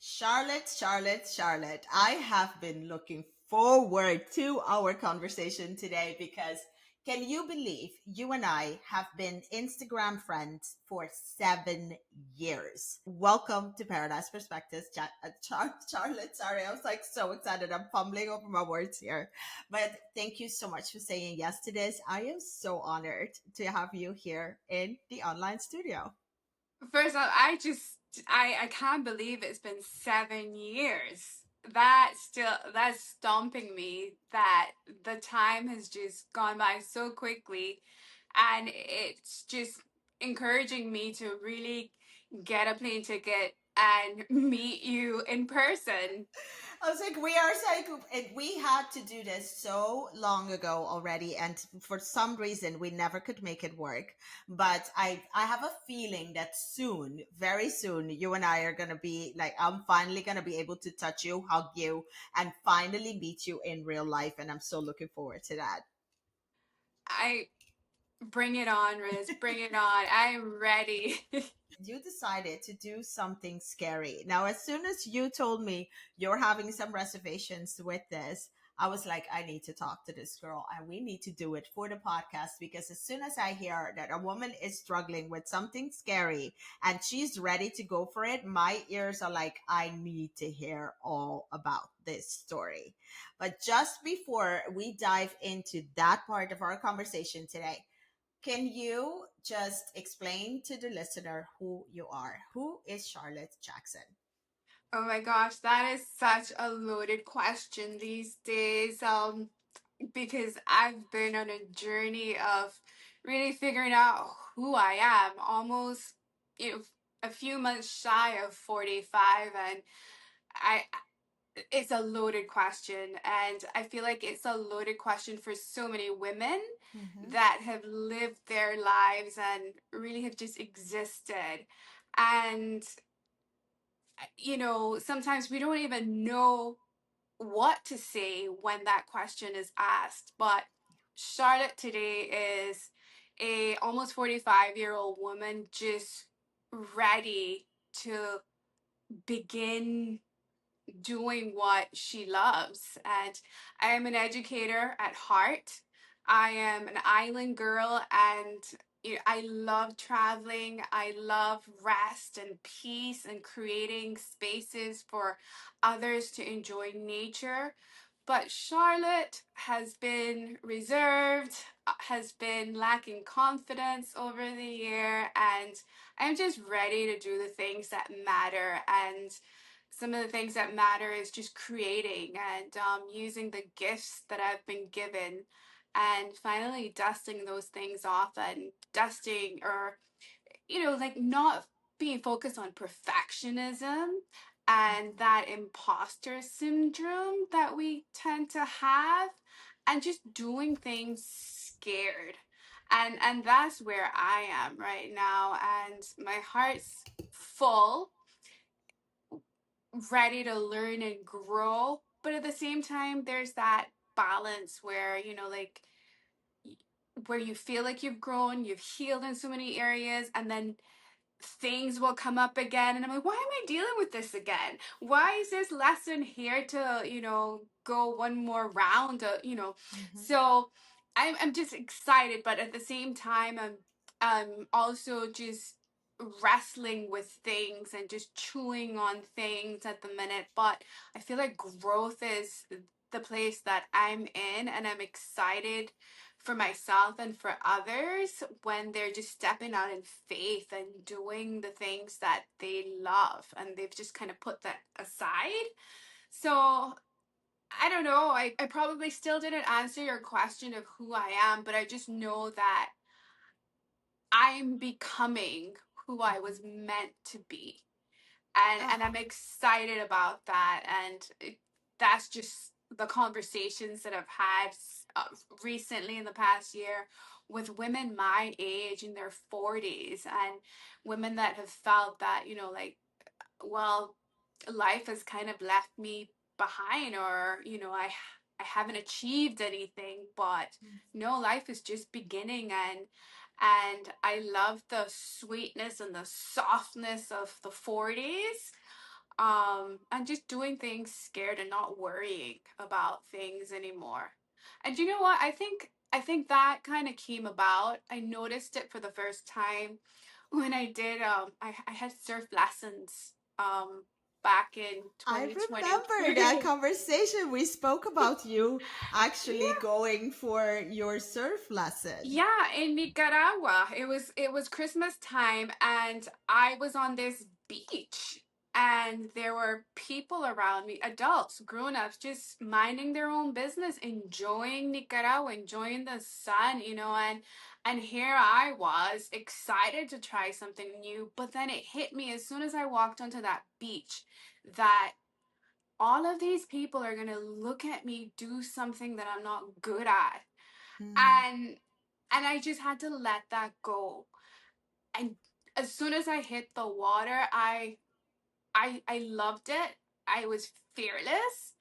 Charlotte, Charlotte, Charlotte. I have been looking forward to our conversation today because can you believe you and I have been Instagram friends for 7 years? Welcome to Paradise Perspectives, Charlotte. Sorry, I was like so excited. I'm fumbling over my words here. But thank you so much for saying yes to this. I am so honored to have you here in the online studio. First off, I can't believe it's been 7 years. That's stomping me that the time has just gone by so quickly, and it's just encouraging me to really get a plane ticket and meet you in person. I was like, we are so we had to do this so long ago already, and for some reason we never could make it work. But I have a feeling that soon, very soon, you and I are gonna be like, I'm finally gonna be able to touch you, hug you, and finally meet you in real life, and I'm so looking forward to that. I Bring it on, Riz. Bring it on. I'm ready. You decided to do something scary. Now, as soon as you told me you're having some reservations with this, I was like, I need to talk to this girl and we need to do it for the podcast because as soon as I hear that a woman is struggling with something scary and she's ready to go for it, my ears are like, I need to hear all about this story. But just before we dive into that part of our conversation today, can you just explain to the listener who you are? Who is Charlotte Jackson? Oh my gosh, that is such a loaded question these days. Because I've been on a journey of really figuring out who I am, almost, you know, a few months shy of 45, and I it's a loaded question, and I feel like it's a loaded question for so many women Mm-hmm. that have lived their lives and really have just existed. And sometimes we don't even know what to say when that question is asked. But Charlotte today is a almost 45-year-old woman just ready to begin doing what she loves. And I am an educator at heart. I am an island girl, and I love traveling. I love rest and peace and creating spaces for others to enjoy nature. But Charlotte has been reserved, has been lacking confidence over the year, and I'm just ready to do the things that matter. And some of the things that matter is just creating and using the gifts that I've been given and finally dusting those things off and dusting or, like not being focused on perfectionism and that imposter syndrome that we tend to have and just doing things scared. And that's where I am right now, and my heart's full, ready to learn and grow. But at the same time, there's that balance where, where you feel like you've grown, you've healed in so many areas, and then things will come up again. And I'm like, why am I dealing with this again? Why is this lesson here to, go one more round? Mm-hmm. So I'm just excited, but at the same time, I'm also just wrestling with things and just chewing on things at the minute. But I feel like growth is the place that I'm in, and I'm excited for myself and for others when they're just stepping out in faith and doing the things that they love and they've just kind of put that aside. So I don't know. I probably still didn't answer your question of who I am, but I just know that I'm becoming who I was meant to be. And I'm Oh, excited about that. And that's just the conversations that I've had recently in the past year with women my age in their 40s and women that have felt that, well, life has kind of left me behind, or I haven't achieved anything. But no, life is just beginning, and I love the sweetness and the softness of the 40s, and just doing things scared and not worrying about things anymore. And you know what? I think that kind of came about. I noticed it for the first time when I did I had surf lessons back in I 2023. remember that conversation. We spoke about you actually going for your surf lesson. Yeah, in Nicaragua. It was Christmas time and I was on this beach and there were people around me, adults, grown-ups, just minding their own business, enjoying Nicaragua, enjoying the sun, and here I was excited to try something new, but then it hit me as soon as I walked onto that beach that all of these people are going to look at me do something that I'm not good at, Hmm. and I just had to let that go. And as soon as I hit the water, I loved it. I was fearless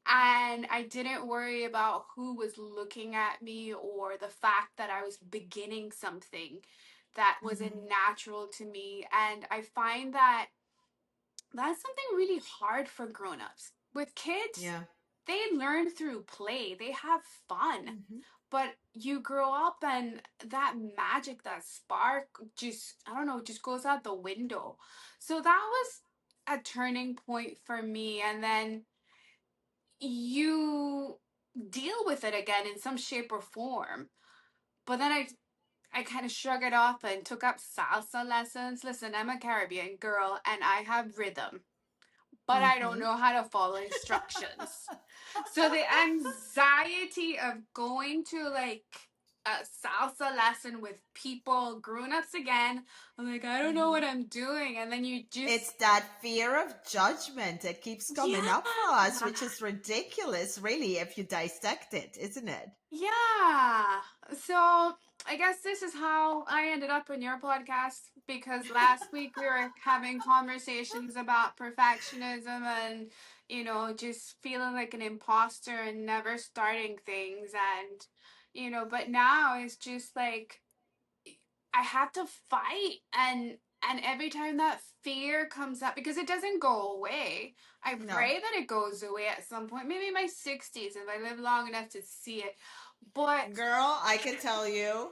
and I didn't worry about who was looking at me or the fact that I was beginning something that wasn't Hmm. natural to me. And I find that that's something really hard for grown-ups. With kids, Yeah. they learn through play. They have fun. Hmm. But you grow up and that magic, that spark just, I don't know, just goes out the window. So that was a turning point for me. And then you deal with it again in some shape or form. But then I kind of shrug it off and took up salsa lessons. Listen, I'm a Caribbean girl and I have rhythm, but I don't Hmm. know how to follow instructions. So the anxiety of going to like a salsa lesson with people, grown-ups again, I'm like, I don't know what Hmm. I'm doing. And then you just, It's that fear of judgment that keeps coming up for yeah, us, which is ridiculous, really, if you dissect it, isn't it? yeah. So I guess this is how I ended up in your podcast because last week we were having conversations about perfectionism and, just feeling like an imposter and never starting things. And, but now it's just like I have to fight and every time that fear comes up because it doesn't go away. I No. pray that it goes away at some point, maybe in my 60s if I live long enough to see it. But Girl, I can tell you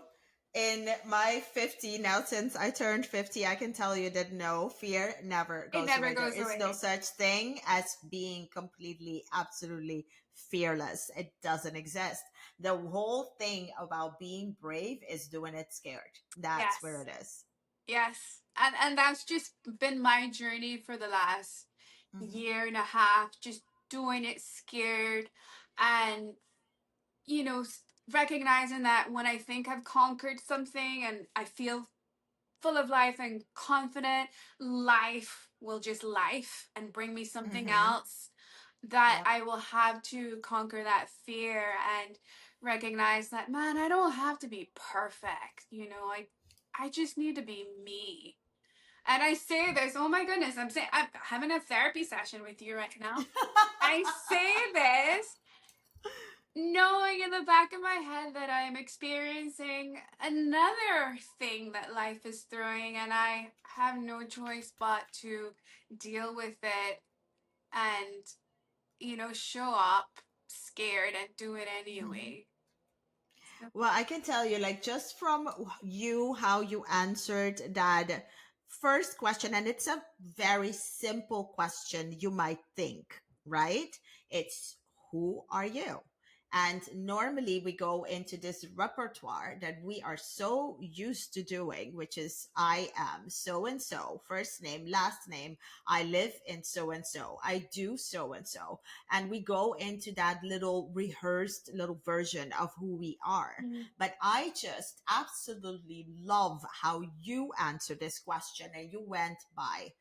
in my 50, now since I turned 50, I can tell you that no, fear never it goes never away. There goes is no away. such thing as being completely, absolutely fearless. It doesn't exist. The whole thing about being brave is doing it scared. That's where Yes. it is. Yes. And that's just been my journey for the last Hmm. year and a half, just doing it scared and you know s- recognizing that when I think I've conquered something and I feel full of life and confident, life will just life and bring me something Hmm. else that Yep. I will have to conquer that fear and recognize that man, I don't have to be perfect. I just need to be me. And I say this, oh my goodness, I'm having a therapy session with you right now. I say this knowing in the back of my head that I am experiencing another thing that life is throwing, and I have no choice but to deal with it and, show up scared and do it Hmm. anyway. So, Well, I can tell you, like, just from you, how you answered that first question, and it's a very simple question, you might think, right? It's who are you? And normally we go into this repertoire that we are so used to doing, which is I am so and so, first name, last name, I live in so and so, I do so and so, and we go into that little rehearsed little version of who we are. mm, But I just absolutely love how you answer this question, and you went by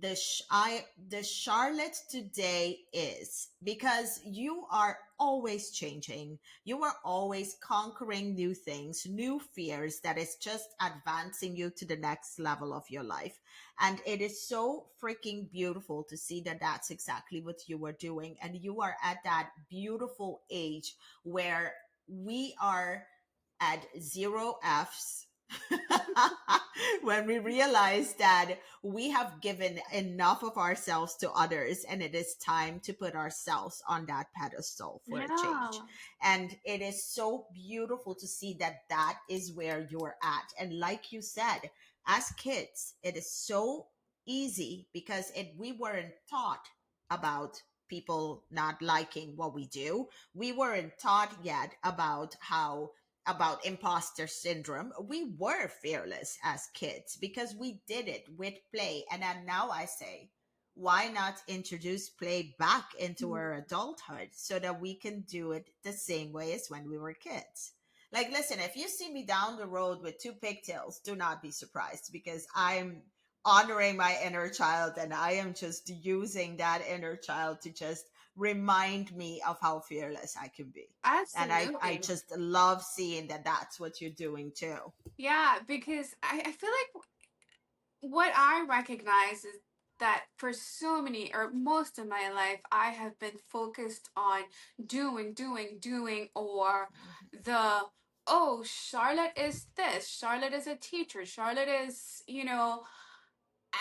the Charlotte today is, because you are always changing, you are always conquering new things, new fears, that is just advancing you to the next level of your life. And it is so freaking beautiful to see that that's exactly what you are doing, and you are at that beautiful age where we are at zero F's When we realize that we have given enough of ourselves to others and it is time to put ourselves on that pedestal for a change. Yeah. And it is so beautiful to see that that is where you're at. And like you said, as kids, it is so easy because we weren't taught about people not liking what we do. We weren't taught yet about imposter syndrome. We were fearless as kids because we did it with play. And then now I say, why not introduce play back into our adulthood so that we can do it the same way as when we were kids? Like, listen, if you see me down the road with two pigtails, do not be surprised because I'm honoring my inner child and I am just using that inner child to just remind me of how fearless I can be. And I Absolutely. just love seeing that that's what you're doing too. Yeah, because I feel like what I recognize is that for so many or most of my life, I have been focused on doing, or the, oh, Charlotte is this, Charlotte is a teacher, Charlotte is,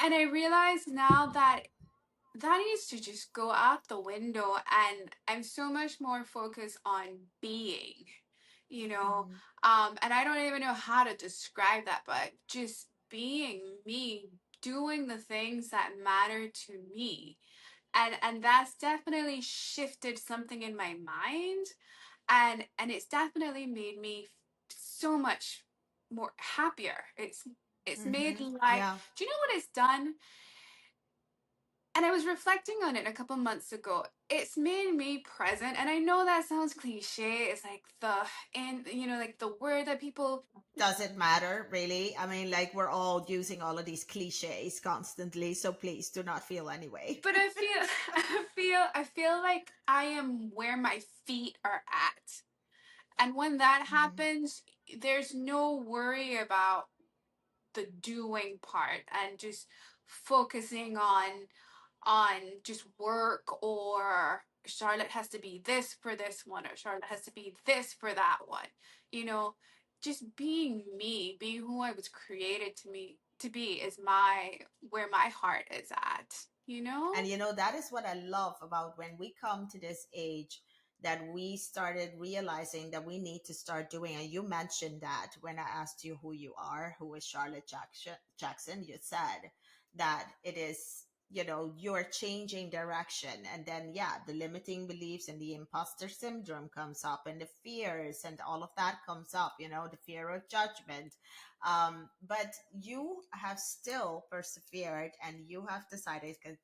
and I realize now that that needs to just go out the window, and I'm so much more focused on being, you know Mhm. and I don't even know how to describe that, but just being me, doing the things that matter to me. And that's definitely shifted something in my mind, and it's definitely made me so much more happier. It's made life, Yeah. do you know what it's done? And I was reflecting on it a couple months ago. It's made me present. And I know that sounds cliche. It's like like the word that people, Does it matter really? I mean, like we're all using all of these cliches constantly, so please do not feel anyway. but I feel, I feel like I am where my feet are at. And when that Mhm. happens, there's no worry about the doing part and just focusing on just work, or Charlotte has to be this for this one, or Charlotte has to be this for that one. You know, just being me, being who I was created to be is my where my heart is at, you know? And that is what I love about when we come to this age that we started realizing that we need to start doing. And you mentioned that when I asked you who you are, who is Charlotte Jackson, you said that it is, you're changing direction. And then, yeah, the limiting beliefs and the imposter syndrome comes up and the fears and all of that comes up, the fear of judgment, but you have still persevered and you have decided, because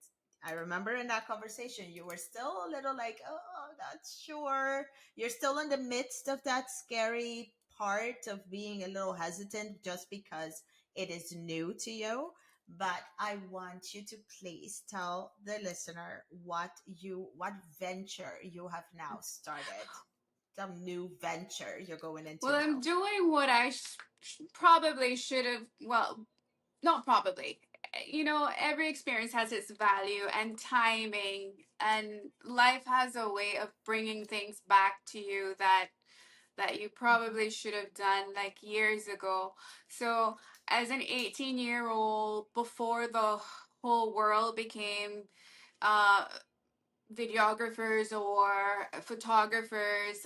I remember in that conversation, you were still a little like, oh, not sure. You're still in the midst of that scary part of being a little hesitant just because it is new to you. But I want you to please tell the listener what venture you have now started. Some new venture you're going into Well, I'm now. doing what I probably should have, well, not probably. Every experience has its value and timing, and life has a way of bringing things back to you that you Mhm. probably should have done like years ago. So, as an 18-year-old, before the whole world became uh, videographers or photographers,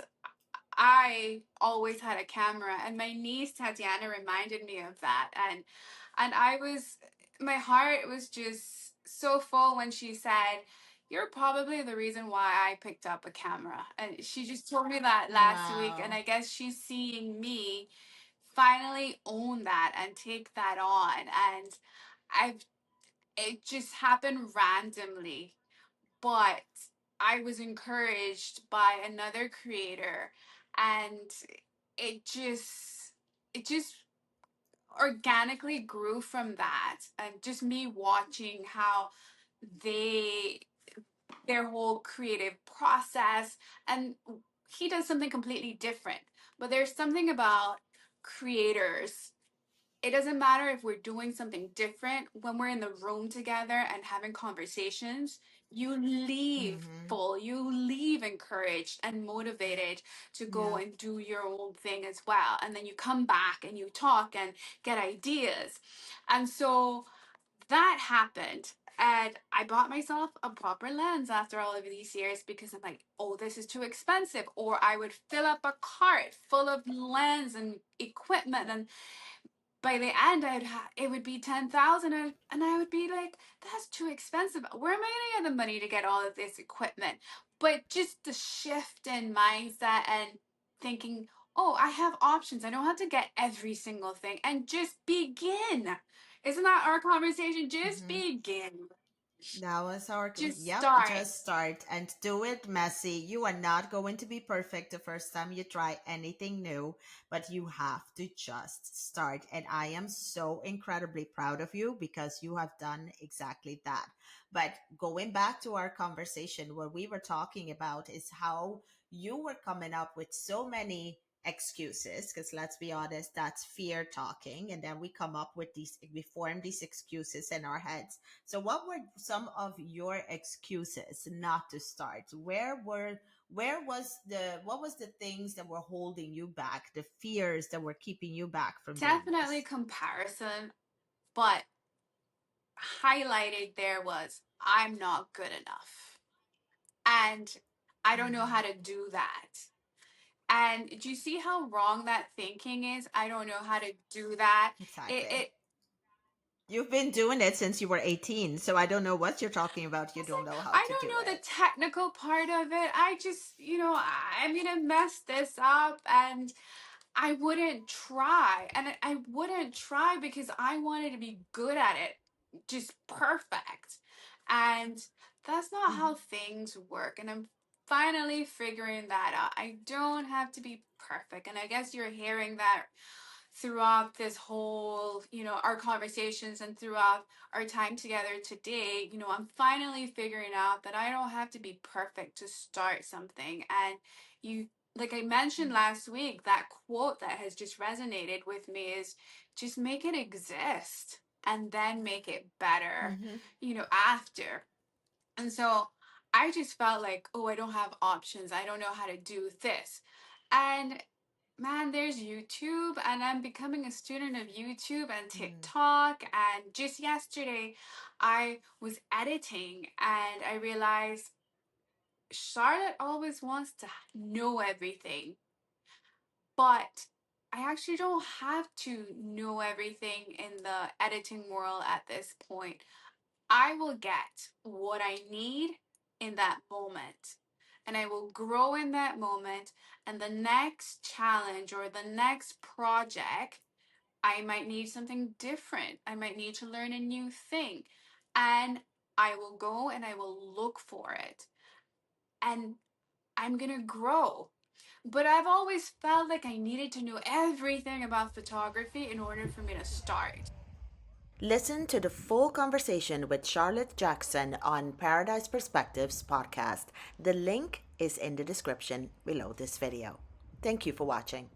I always had a camera, and my niece Tatiana reminded me of that, and my heart was just so full when she said, "You're probably the reason why I picked up a camera." And she just told me that last week, and Wow. I guess she's seeing me finally own that and take that on, and I've it just happened randomly, but I was encouraged by another creator, and it just it just organically grew from that, and just me watching how they their whole creative process, and he does something completely different, but there's something about creators it doesn't matter if we're doing something different. When we're in the room together and having conversations, you leave Mm-hmm. full, you leave encouraged and motivated to go Yeah. and do your own thing as well. And then you come back and you talk and get ideas. And so that happened. And I bought myself a proper lens after all of these years because I'm like, oh, this is too expensive. Or I would fill up a cart full of lens and equipment, and by the end it would be 10,000, and I would be like, that's too expensive. Where am I going to get the money to get all of this equipment? But just the shift in mindset and thinking, oh, I have options. I don't have to get every single thing, and just begin. Isn't that our conversation? Just Mm-hmm. begin. That was our, Just yep, start. just start and do it messy. You are not going to be perfect the first time you try anything new, but you have to just start. And I am so incredibly proud of you because you have done exactly that. But going back to our conversation, what we were talking about is how you were coming up with so many excuses, because let's be honest, that's fear talking. And then we come up with these, we form these excuses in our heads. So what were some of your excuses not to start? Where was the what was the things that were holding you back, the fears that were keeping you back from doing Definitely this? comparison, but highlighted there was, I'm not good enough. And I don't know Hmm. how to do that. And do you see how wrong that thinking is? I don't know how to do that. Exactly. It You've been doing it since you were 18, so I don't know what you're talking about. You don't know how I to do don't know the it. technical part of it. I just, I'm gonna mess this up, and I wouldn't try. And I wouldn't try because I wanted to be good at it, just perfect. And that's not how Hmm. things work. And I'm finally figuring that out. I don't have to be perfect. And I guess you're hearing that throughout this whole, our conversations and throughout our time together today. I'm finally figuring out that I don't have to be perfect to start something. And you, like I mentioned last week, that quote that has just resonated with me is, just make it exist and then make it better, Hmm. after. And so I just felt like, oh, I don't have options. I don't know how to do this. And man, there's YouTube, and I'm becoming a student of YouTube and Hmm. TikTok. And just yesterday, I was editing and I realized Charlotte always wants to know everything, but I actually don't have to know everything in the editing world at this point. I will get what I need in that moment. And I will grow in that moment. And the next challenge or the next project, I might need something different. I might need to learn a new thing. And I will go and I will look for it. And I'm going to grow. But I've always felt like I needed to know everything about photography in order for me to start. Listen to the full conversation with Charlotte Jackson on Paradise Perspectives podcast. The link is in the description below this video. Thank you for watching.